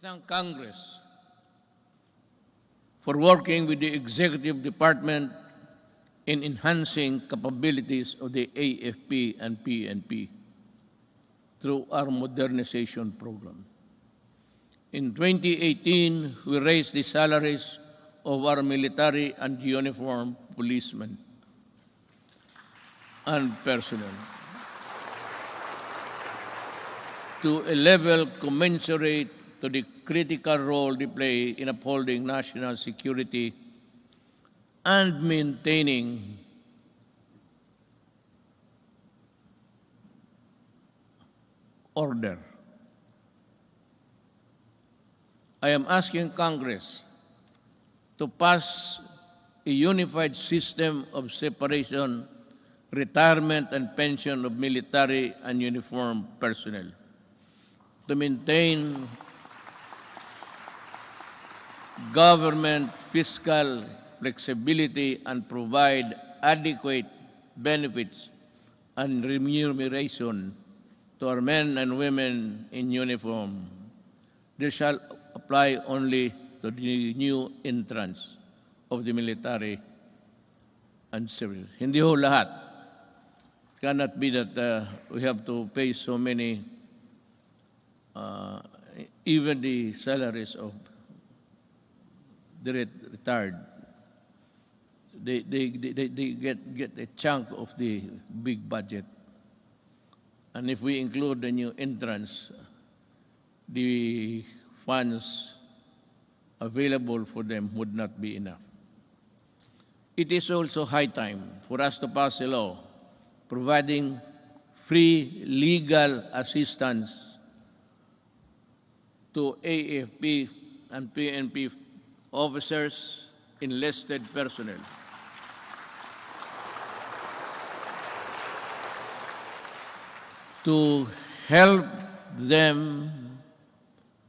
thank Congress for working with the Executive Department in enhancing capabilities of the AFP and PNP through our modernization program. In 2018, we raised the salaries of our military and uniformed policemen and personnel to a level commensurate to the critical role they play in upholding national security and maintaining order. I am asking Congress to pass a unified system of separation, retirement, and pension of military and uniformed personnel to maintain government fiscal flexibility and provide adequate benefits and remuneration to our men and women in uniform. This shall apply only to the new entrants of the military and civil. Hindi ho lahat. It cannot be that we have to pay so many, even the salaries of the retired. They get a chunk of the big budget. And if we include the new entrants, the funds available for them would not be enough. It is also high time for us to pass a law providing free legal assistance to AFP and PNP officers, enlisted personnel, to help them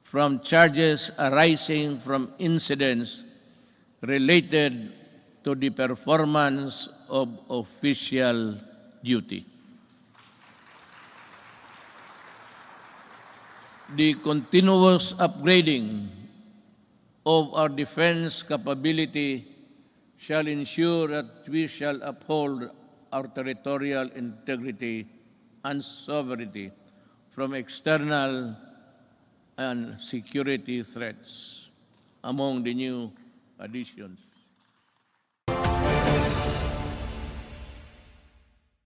from charges arising from incidents related to the performance of official duty. The continuous upgrading of our defense capability shall ensure that we shall uphold our territorial integrity and sovereignty from external and security threats. Among the new additions